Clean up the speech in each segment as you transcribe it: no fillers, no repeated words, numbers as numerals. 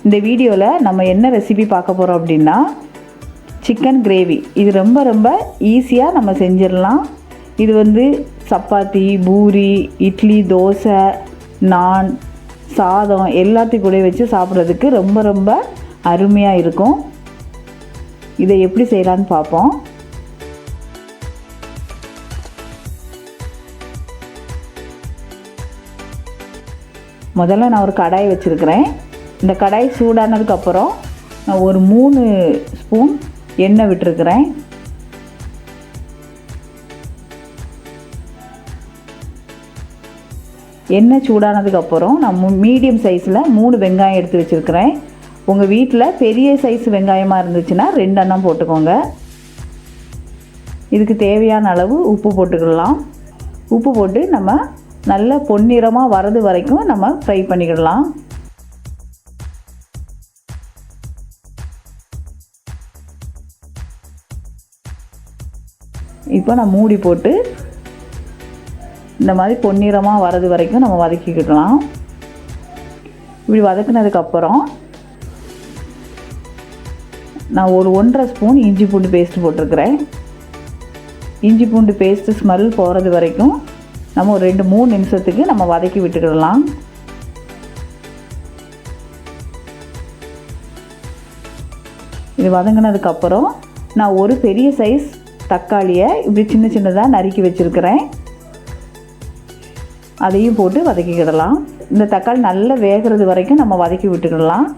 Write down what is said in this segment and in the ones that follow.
இந்த வீடியோவில் நம்ம என்ன ரெசிபி பார்க்க போகிறோம் அப்படின்னா சிக்கன் கிரேவி. இது ரொம்ப ரொம்ப ஈஸியாக நம்ம செஞ்சிடலாம். இது வந்து சப்பாத்தி, பூரி, இட்லி, தோசை, நான், சாதம் எல்லாத்தையும் கூட வச்சு சாப்பிட்றதுக்கு ரொம்ப ரொம்ப அருமையாக இருக்கும். இதை எப்படி செய்யலான்னு பார்ப்போம். முதல்ல நான் ஒரு கடாய் வச்சுருக்கிறேன். இந்த கடாய் சூடானதுக்கப்புறம் நான் ஒரு 3 ஸ்பூன் எண்ணெய் விட்டுருக்கிறேன். எண்ணெய் சூடானதுக்கப்புறம் நான் மீடியம் சைஸில் 3 வெங்காயம் எடுத்து வச்சுருக்கிறேன். உங்கள் வீட்டில் பெரிய சைஸ் வெங்காயமாக இருந்துச்சுன்னா 2 எண்ணம் போட்டுக்கோங்க. இதுக்கு தேவையான அளவு உப்பு போட்டுக்கலாம். உப்பு போட்டு நம்ம நல்ல பொன்னிறமாக வரது வரைக்கும் நம்ம ஃப்ரை பண்ணிக்கிடலாம். இப்போ நான் மூடி போட்டு இந்த மாதிரி பொன்னிறமாக வரது வரைக்கும் நம்ம வதக்கிக்கிடலாம். இப்படி வதக்கினதுக்கப்புறம் நான் ஒரு 1.5 ஸ்பூன் இஞ்சி பூண்டு பேஸ்ட்டு போட்டிருக்கிறேன். இஞ்சி பூண்டு பேஸ்ட்டு ஸ்மெல் போகிறது வரைக்கும் நம்ம ஒரு 2-3 நிமிஷத்துக்கு நம்ம வதக்கி விட்டுக்கிடலாம். இது வதங்கினதுக்கப்புறம் நான் ஒரு பெரிய சைஸ் தக்காளியை இப்படி சின்ன சின்னதாக நறுக்கி வச்சுருக்கிறேன். அதையும் போட்டு வதக்கிக்கிடலாம். இந்த தக்காளி நல்லா வேகிறது வரைக்கும் நம்ம வதக்கி விட்டுக்கிடலாம்.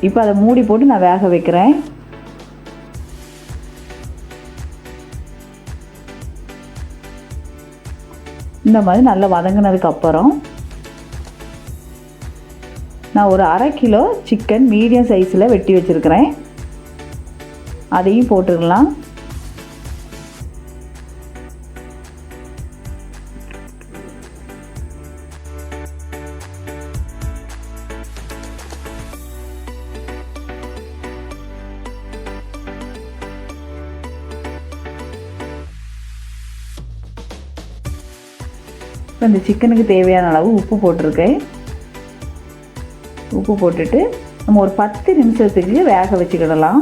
இப்போ அதை மூடி போட்டு நான் வேக வைக்கிறேன். இந்த மாதிரி நல்லா வதங்கினதுக்கப்புறம் நான் ஒரு 1/2 கிலோ சிக்கன் மீடியம் சைஸில் வெட்டி வச்சுருக்கிறேன். அதையும் போட்டுடலாம். இப்போ இந்த சிக்கனுக்கு தேவையான அளவு உப்பு போட்டிருக்கேன். உப்பு போட்டுட்டு நம்ம ஒரு 10 நிமிஷத்துக்கு வேக வச்சுக்கிடலாம்.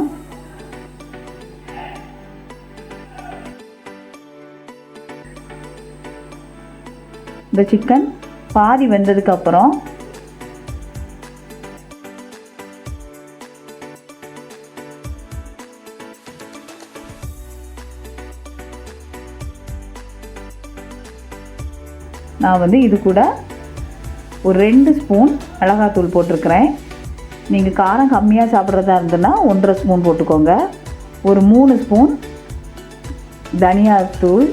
இந்த சிக்கன் பாதி வெந்ததுக்கப்புறம் நான் வந்து இது கூட ஒரு 2 ஸ்பூன் மிளகாத்தூள் போட்டிருக்கிறேன். நீங்கள் காரம் கம்மியாக சாப்பிட்றதா இருந்ததுன்னா 1.5 ஸ்பூன் போட்டுக்கோங்க. ஒரு 3 ஸ்பூன் தனியாத்தூள்,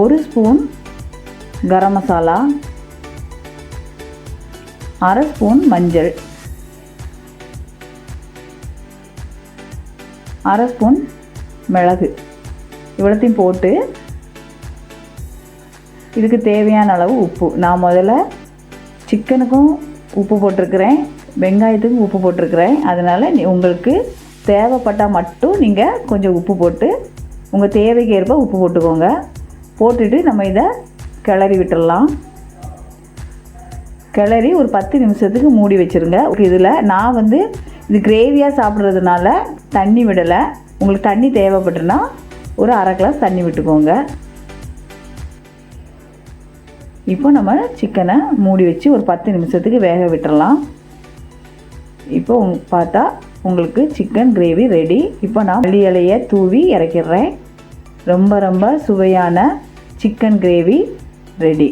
1 ஸ்பூன் கரம் மசாலா, 1/2 ஸ்பூன் மஞ்சள், 1/2 ஸ்பூன் மிளகு, இவ்வளோத்தையும் போட்டு இதுக்கு தேவையான அளவு உப்பு. நான் முதல்ல சிக்கனுக்கும் உப்பு போட்டிருக்கிறேன், வெங்காயத்துக்கும் உப்பு போட்டிருக்கிறேன். அதனால் உங்களுக்கு தேவைப்பட்டால் மட்டும் நீங்கள் கொஞ்சம் உப்பு போட்டு உங்கள் தேவைக்கு ஏற்ப உப்பு போட்டுக்கோங்க. போட்டுட்டு நம்ம இதை கிளறி விட்டுடலாம். கிளறி ஒரு 10 நிமிஷத்துக்கு மூடி வச்சுருங்க. இதில் நான் வந்து இது கிரேவியாக சாப்பிட்றதுனால தண்ணி விடலை. உங்களுக்கு தண்ணி தேவைப்பட்டுன்னா ஒரு 1/2 கிளாஸ் தண்ணி விட்டுக்கோங்க. இப்போ நம்ம சிக்கனை மூடி வச்சு ஒரு 10 நிமிஷத்துக்கு வேக விட்டுடலாம். இப்போ பார்த்தா உங்களுக்கு சிக்கன் கிரேவி ரெடி. இப்போ நான் மல்லி இலையை தூவி இறக்கிடுறேன். ரொம்ப ரொம்ப சுவையான சிக்கன் கிரேவி ரெடி.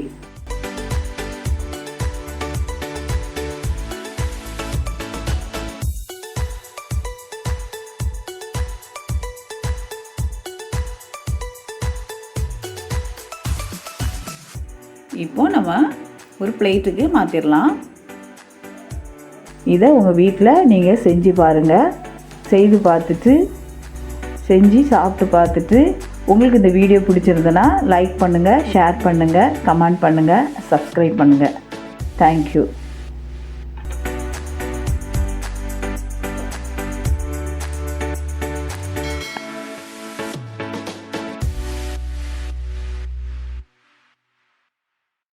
இப்போ நம்ம ஒரு பிளேட்டுக்கு மாற்றிடலாம். இதை உங்கள் வீட்டில் நீங்கள் செஞ்சு பாருங்கள். செய்து பார்த்துட்டு செஞ்சு சாப்பிட்டு பார்த்துட்டு உங்களுக்கு இந்த வீடியோ பிடிச்சிருந்ததுன்னா லைக் பண்ணுங்கள், ஷேர் பண்ணுங்கள், கமெண்ட் பண்ணுங்கள், சப்ஸ்கிரைப் பண்ணுங்கள். தேங்க்யூ.